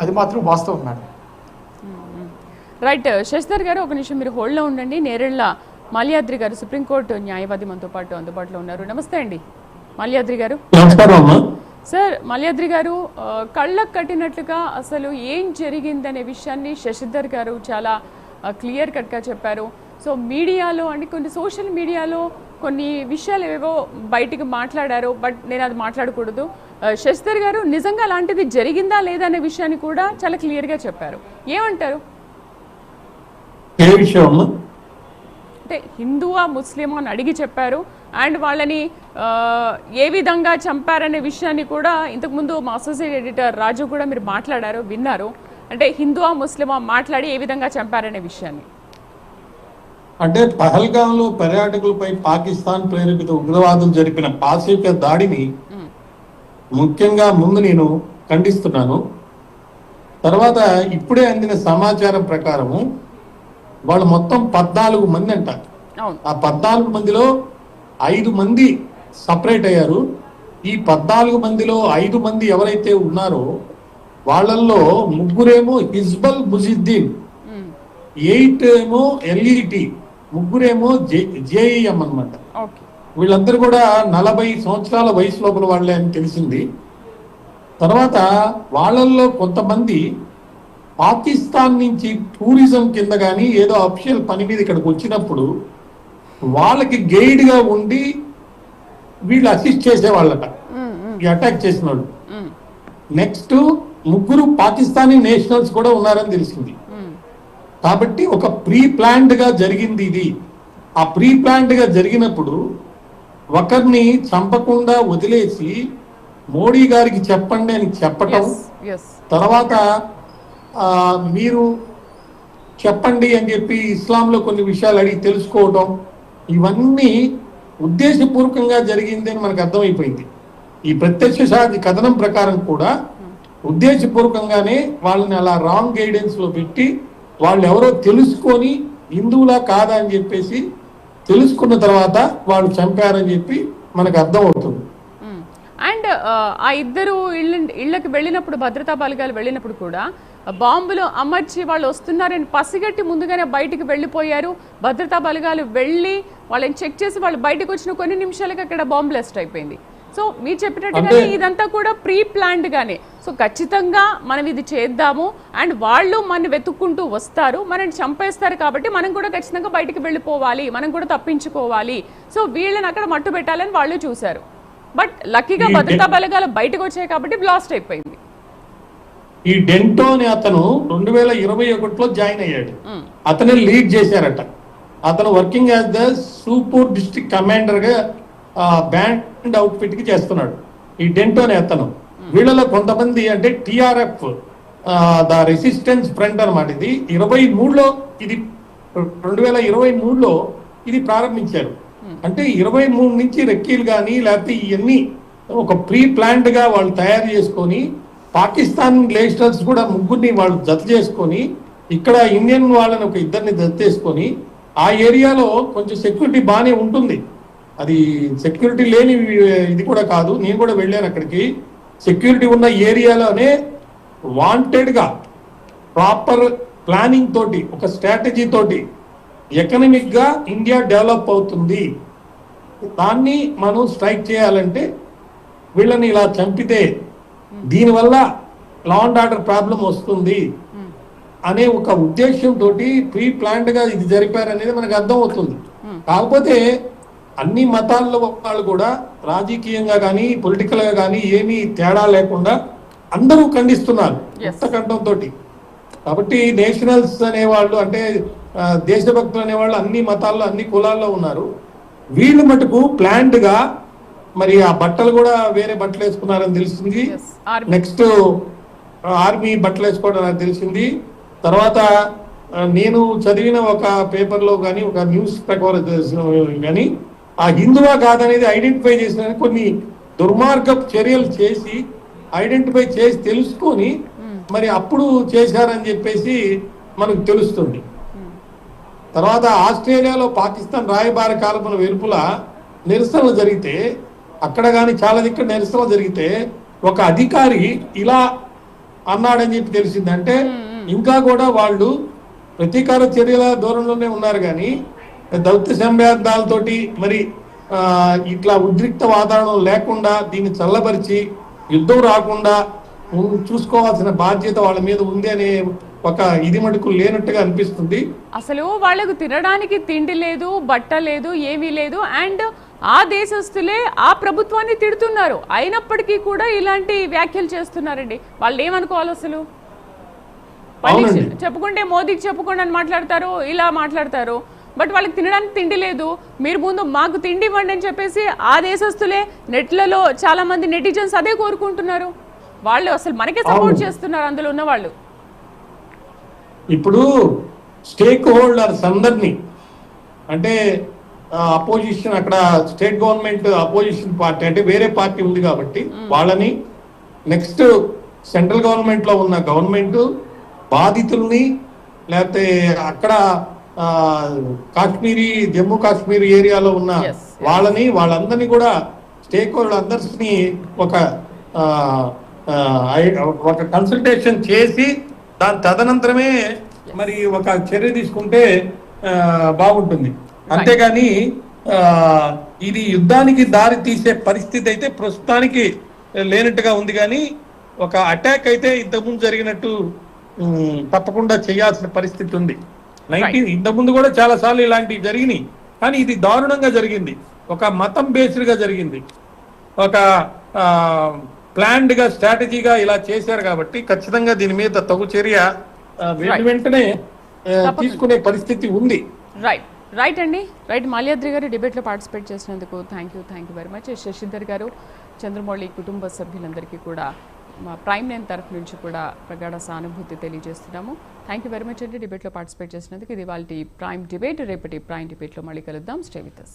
అది మాత్రం వాస్తవం మేడం. రైట్ శశిధర్ గారు, ఒక నిమిషం మీరు హోల్డ్లో ఉండండి. నేరెళ్ల మాల్యాద్రి గారు సుప్రీంకోర్టు న్యాయవాది మనతో పాటు అందుబాటులో ఉన్నారు. నమస్తే అండి మాల్యాద్రి గారు. సార్, మాల్యాద్రి గారు, కళ్ళకు కట్టినట్లుగా అసలు ఏం జరిగిందనే విషయాన్ని శశిధర్ గారు చాలా క్లియర్ కట్గా చెప్పారు. సో మీడియాలో అంటే కొన్ని సోషల్ మీడియాలో కొన్ని విషయాలు ఏవో బయటికి మాట్లాడారు, బట్ నేను అది మాట్లాడకూడదు. శశిధర్ గారు నిజంగా అలాంటిది జరిగిందా లేదా అనే విషయాన్ని కూడా చాలా క్లియర్గా చెప్పారు. ఏమంటారు? అంటే హిందువా ముస్లిమా అని అడిగి చెప్పారు. అండ్ వాళ్ళని ఏ విధంగా చంపారనే విషయాన్ని కూడా ఇంతకుముందు మా అసోసియేట్ ఎడిటర్ రాజు కూడా మీరు మాట్లాడారు, విన్నారు. అంటే హిందువా ముస్లిమా మాట్లాడి ఏ విధంగా చంపారనే విషయాన్ని. అంటే పహల్గాంలో పర్యాటకులపై పాకిస్తాన్ ప్రేరేపిత ఉగ్రవాదం జరిపిన పాశవిక దాడిని ముఖ్యంగా ముందు నేను ఖండిస్తున్నాను. తర్వాత ఇప్పుడే అందిన సమాచారం ప్రకారము వాళ్ళు మొత్తం 14 మంది అంటారు. ఆ 14 మందిలో 5 మంది సపరేట్ అయ్యారు. ఈ 14 మందిలో 5 మంది ఎవరైతే ఉన్నారో వాళ్ళల్లో 3 హిజ్బుల్ ముజాహిద్దీన్, 8 ఏమో ఎల్ఈటి, 3 జేఈఎం అన్నమాట. వీళ్ళందరూ కూడా 40 సంవత్సరాల వయసు లోపల వాళ్ళే అని తెలిసింది. తర్వాత వాళ్ళల్లో కొంతమంది పాకిస్తాన్ నుంచి టూరిజం కింద కానీ ఏదో అఫిషియల్ పని మీద ఇక్కడికి వచ్చినప్పుడు వాళ్ళకి గైడ్ గా ఉండి వీళ్ళు అసిస్ట్ చేసేవాళ్ళట ఈ అటాక్ చేసిన వాళ్ళు. నెక్స్ట్ 3 పాకిస్తానీ నేషనల్స్ కూడా ఉన్నారని తెలిసింది. కాబట్టి ఒక ప్రీ ప్లాన్డ్ గా జరిగింది ఇది. ఆ ప్రీ ప్లాన్డ్ గా జరిగినప్పుడు ఒకరిని చంపకుండా వదిలేసి మోడీ గారికి చెప్పండి అని చెప్పటం, తర్వాత మీరు చెప్పండి అని చెప్పి ఇస్లాంలో కొన్ని విషయాలు అడిగి తెలుసుకోవటం, ఇవన్నీ ఉద్దేశపూర్వకంగా జరిగింది అని మనకు అర్థమైపోయింది. ఈ ప్రత్యక్ష సాక్షి కథనం ప్రకారం కూడా ఉద్దేశపూర్వకంగానే వాళ్ళని అలా రాంగ్ గైడెన్స్ లో పెట్టి వాళ్ళు ఎవరో తెలుసుకొని హిందువులా కాదా అని చెప్పేసి తెలుసుకున్న తర్వాత వాళ్ళు చంపారని చెప్పి మనకు అర్థం అవుతుంది. అండ్ ఆ ఇద్దరు ఇళ్ళకి వెళ్ళినప్పుడు, భద్రతా బలగాలు వెళ్ళినప్పుడు కూడా బాంబులు అమర్చి వాళ్ళు వస్తున్నారని పసిగట్టి ముందుగానే బయటికి వెళ్ళిపోయారు. భద్రతా బలగాలు వెళ్ళి వాళ్ళని చెక్ చేసి వాళ్ళు బయటకు వచ్చిన కొన్ని నిమిషాలకి అక్కడ బాంబ్ బ్లాస్ట్ అయిపోయింది. సో మీరు చెప్పినట్టుగానే ఇదంతా కూడా ప్రీ ప్లాన్డ్ గానే. సో ఖచ్చితంగా మనం ఇది చేద్దాము అండ్ వాళ్ళు మన వెతుక్కుంటూ వస్తారు, మనని చంపేస్తారు, కాబట్టి మనం కూడా ఖచ్చితంగా బయటికి వెళ్ళిపోవాలి, మనం కూడా తప్పించుకోవాలి. సో వీళ్ళని అక్కడ మట్టు పెట్టాలని వాళ్ళు చూశారు. బట్ లక్కీగా భద్రతా బలగాలు బయటకు వచ్చాయి కాబట్టి బ్లాస్ట్ అయిపోయింది. ఈ డెంటో అని అతను 2021లో జాయిన్ అయ్యాడు. అతనే లీడ్ చేశారట. అతను working as the super district commander గా బ్యాండ్ అవుట్ఫిట్ కి చేస్తున్నాడు ఈ డెంటో అనే అతను. వీళ్ళలో కొంతమంది అంటే టిఆర్ఎఫ్ ద రెసిస్టెన్స్ ఫ్రంట్ అన్నమాట. ఇది 23లో ఇది 2023లో ఇది ప్రారంభించారు. అంటే 23 నుంచి రెక్కీలు కానీ లేకపోతే ఇవన్నీ ఒక ప్రీ ప్లాన్డ్ గా వాళ్ళు తయారు చేసుకొని పాకిస్తాన్ నేషనల్స్ కూడా 3ని వాళ్ళు జత చేసుకొని ఇక్కడ ఇండియన్ వాళ్ళని ఒక 2ని జత చేసుకొని ఆ ఏరియాలో కొంచెం సెక్యూరిటీ బాగానే ఉంటుంది. అది సెక్యూరిటీ లేని ఇది కూడా కాదు. నేను కూడా వెళ్ళాను అక్కడికి. సెక్యూరిటీ ఉన్న ఏరియాలోనే వాంటెడ్ గా ప్రాపర్ ప్లానింగ్ తోటి ఒక స్ట్రాటజీ తోటి ఎకనామిక్ గా ఇండియా డెవలప్ అవుతుంది, దాన్ని మనం స్ట్రైక్ చేయాలంటే వీళ్ళని ఇలా చంపితే దీనివల్ల లా అండ్ ఆర్డర్ ప్రాబ్లం వస్తుంది అనే ఒక ఉద్దేశంతో ప్రీ ప్లాన్డ్ గా ఇది జరిపారనేది మనకు అర్థం అవుతుంది. కాకపోతే అన్ని మతాల్లో వాళ్ళు కూడా రాజకీయంగా కానీ పొలిటికల్ గా కానీ ఏమీ తేడా లేకుండా అందరూ ఖండిస్తున్నారు కంఠంతో. కాబట్టి నేషనల్స్ అనేవాళ్ళు అంటే దేశభక్తులు అనేవాళ్ళు అన్ని మతాల్లో అన్ని కులాల్లో ఉన్నారు. వీళ్ళు మటుకు ప్లాన్డ్ గా మరి ఆ బట్టలు కూడా వేరే బట్టలు వేసుకున్నారని తెలిసింది. నెక్స్ట్ ఆర్మీ బట్టలు వేసుకోవడం నాకు తెలిసింది. తర్వాత నేను చదివిన ఒక పేపర్లో కానీ ఒక న్యూస్ ప్రకారం కానీ ఆ హిందువా కాదనేది ఐడెంటిఫై చేసిన కొన్ని దుర్మార్గపు చర్యలు చేసి ఐడెంటిఫై చేసి తెలుసుకొని మరి అప్పుడు చేశారని చెప్పేసి మనకు తెలుస్తుంది. తర్వాత ఆస్ట్రేలియాలో పాకిస్తాన్ రాయబార కాల్పుల వెలుపుల నిరసనలు జరిగితే అక్కడ కానీ చాలా దిక్కడ నిరసనలు జరిగితే ఒక అధికారి ఇలా అన్నాడని చెప్పి తెలిసింది. అంటే ఇంకా కూడా వాళ్ళు ప్రతీకార చర్యల దూరంలోనే ఉన్నారు కానీ దౌత్య సంబంధాలతోటి మరి ఇట్లా ఉద్రిక్త వాతావరణం లేకుండా దీన్ని చల్లబరిచి యుద్ధం రాకుండా చూసుకోవాల్సిన బాధ్యత వాళ్ళ మీద ఉంది అనే ఒక ఇది మటుకు లేనట్టుగా అనిపిస్తుంది. అసలు వాళ్ళకు తినడానికి తిండి లేదు, బట్ట లేదు, ఏమీ లేదు. అండ్ ఆ దేశస్తులే ఆ ప్రభుత్వాన్ని తిడుతున్నారు, అయినప్పటికీ కూడా ఇలాంటి వ్యాఖ్యలు చేస్తున్నారండి. వాళ్ళు ఏమనుకోవాలి అసలు? చెప్పుకుంటే మోదీకి చెప్పుకోండి అని మాట్లాడతారు, ఇలా మాట్లాడతారు. బట్ వాళ్ళకి తినడానికి తిండి లేదు, మీరు ముందు మాకు తిండి ఇవ్వండి అని చెప్పేసి ఆ దేశస్తులే నెట్లలో చాలా మంది నెటిజన్స్ అదే కోరుకుంటున్నారు. వాళ్ళు అసలు మనకే సపోర్ట్ చేస్తున్నారు అందులో ఉన్న వాళ్ళు. ఇప్పుడు స్టేక్ హోల్డర్స్ అందరినీ, అంటే అపోజిషన్, అక్కడ స్టేట్ గవర్నమెంట్ అపోజిషన్ పార్టీ అంటే వేరే పార్టీ ఉంది కాబట్టి వాళ్ళని, నెక్స్ట్ సెంట్రల్ గవర్నమెంట్ లో ఉన్న గవర్నమెంట్, బాధితుల్ని, లేకపోతే అక్కడ కాశ్మీరీ జమ్మూ కాశ్మీర్ ఏరియాలో ఉన్న వాళ్ళని, వాళ్ళందరినీ కూడా స్టేక్ హోల్డర్ అందరినీ ఒక కన్సల్టేషన్ చేసి దాని తదనంతరమే మరి ఒక చర్య తీసుకుంటే బాగుంటుంది. అంతేగాని ఇది యుద్ధానికి దారి తీసే పరిస్థితి అయితే ప్రస్తుతానికి లేనట్టుగా ఉంది. కానీ ఒక అటాక్ అయితే ఇంతకుముందు జరిగినట్టు తప్పకుండా చేయాల్సిన పరిస్థితి ఉంది. ఇంతకుముందు కూడా చాలా సార్లు ఇలాంటివి జరిగినాయి, కానీ ఇది దారుణంగా జరిగింది. ఒక మతం బేస్డ్ గా జరిగింది, ఒక ప్లాన్డ్ గా స్ట్రాటజీగా ఇలా చేశారు కాబట్టి ఖచ్చితంగా దీని మీద తగు చర్య వెంటనే తీసుకునే పరిస్థితి ఉంది. రైట్ అండి, రైట్. మాల్యాద్రి గారు డిబేట్లో పార్టిసిపేట్ చేసినందుకు thank you very much. Shashidhar గారు, చంద్రమౌళి కుటుంబ సభ్యులందరికీ కూడా మా ప్రైమ్ నైన్ తరఫు నుంచి కూడా ప్రగాఢ సానుభూతి తెలియజేస్తున్నాము. థ్యాంక్ యూ వెరీ మచ్ అండి డిబేట్లో పార్టిసిపేట్ చేసినందుకు. ఇది వాళ్ళ ప్రైమ్ డిబేట్. రేపటి ప్రైమ్ డిబేట్లో మళ్ళీ కలుద్దాం. Stay with us.